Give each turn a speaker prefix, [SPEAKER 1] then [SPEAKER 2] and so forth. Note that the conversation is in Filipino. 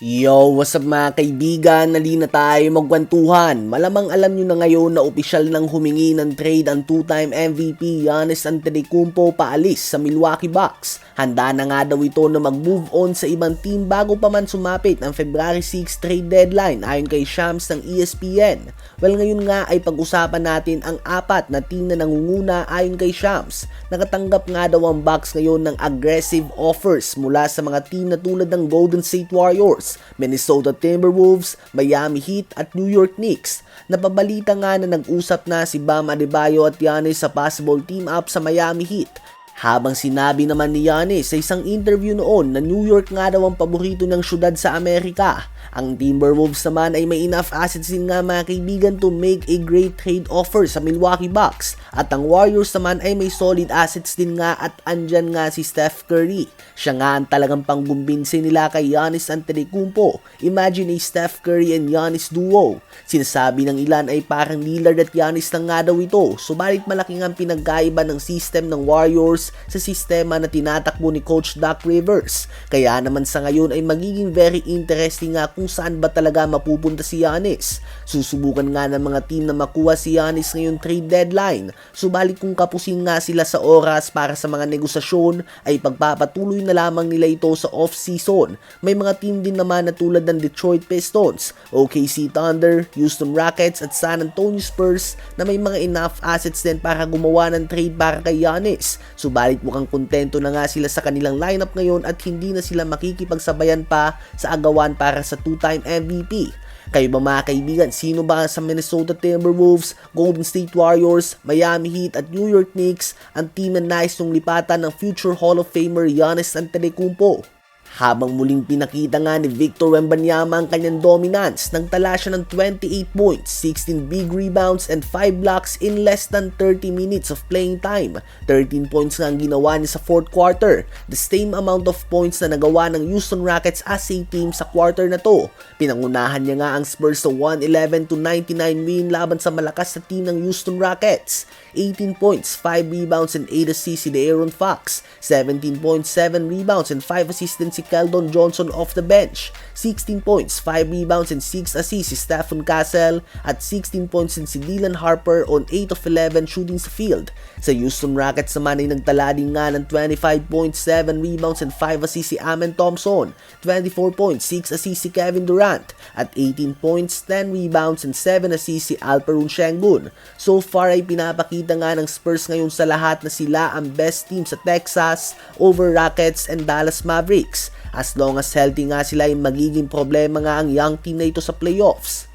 [SPEAKER 1] Yo, what's up mga kaibigan? Nali na tayo magkwentuhan. Malamang alam nyo na ngayon na opisyal nang humingi ng trade ang two-time MVP Giannis Antetokounmpo paalis sa Milwaukee Bucks. Handa na nga daw ito na mag-move on sa ibang team bago pa man sumapit ang February 6 trade deadline ayon kay Shams ng ESPN. Well, ngayon nga ay pag-usapan natin ang apat na team na nangunguna ayon kay Shams. Nakatanggap nga daw ang Bucks ngayon ng aggressive offers mula sa mga team na tulad ng Golden State Warriors, Minnesota Timberwolves, Miami Heat at New York Knicks. Napabalita nga na nag-usap na si Bam Adebayo at Giannis sa possible team-up sa Miami Heat. Habang sinabi naman ni Giannis sa isang interview noon na New York nga daw ang paborito ng syudad sa Amerika. Ang Timberwolves naman ay may enough assets din nga mga kaibigan to make a great trade offer sa Milwaukee Bucks. At ang Warriors naman ay may solid assets din nga at andyan nga si Steph Curry. Siya nga ang talagang panggumbinse nila kay Giannis Antetokounmpo. Imagine a Steph Curry and Giannis duo. Sinasabi ng ilan ay parang Lillard at Giannis lang nga daw ito. Subalit malaki ang pinagkaiba ng system ng Warriors sa sistema na tinatakbo ni Coach Doc Rivers. Kaya naman sa ngayon ay magiging very interesting nga kung saan ba talaga mapupunta si Giannis. Susubukan nga ng mga team na makuha si Giannis ngayon trade deadline. Subalit kung kapusin nga sila sa oras para sa mga negosasyon ay pagpapatuloy na lamang nila ito sa off-season. May mga team din naman na tulad ng Detroit Pistons, OKC Thunder, Houston Rockets at San Antonio Spurs na may mga enough assets din para gumawa ng trade para kay Giannis. Subalit mukhang kontento na nga sila sa kanilang lineup ngayon at hindi na sila makikipagsabayan pa sa agawan para sa two-time MVP. Kayo ba mga kaibigan, sino ba sa Minnesota Timberwolves, Golden State Warriors, Miami Heat at New York Knicks ang team na nais nung lipatan ng future Hall of Famer Giannis Antetokounmpo? Habang muling pinakita nga ni Victor Wembanyama ang kanyang dominance, nagtala siya ng 28 points, 16 big rebounds and 5 blocks in less than 30 minutes of playing time. 13 points nga ang ginawa niya sa fourth quarter, the same amount of points na nagawa ng Houston Rockets as a team sa quarter na to. Pinangunahan niya nga ang Spurs sa 111-99 win laban sa malakas na team ng Houston Rockets. 18 points, 5 rebounds and 8 assists si De'Aaron Fox, 17 points, 7 rebounds and 5 assists din si Keldon Johnson off the bench, 16 points, 5 rebounds and 6 assists si Stephen Castle at 16 points din si Dylan Harper on 8 of 11 shooting sa field. Sa Houston Rockets naman ay nagtala din nga ng 25 points, 7 rebounds and 5 assists si Amen Thompson, 24 points, 6 assists si Kevin Durant at 18 points, 10 rebounds and 7 assists si Alperen Sengun. So far ay pinapakita nga ng Spurs ngayon sa lahat na sila ang best team sa Texas over Rockets and Dallas Mavericks. As long as healthy nga sila ay magiging problema nga ang young team na ito sa playoffs.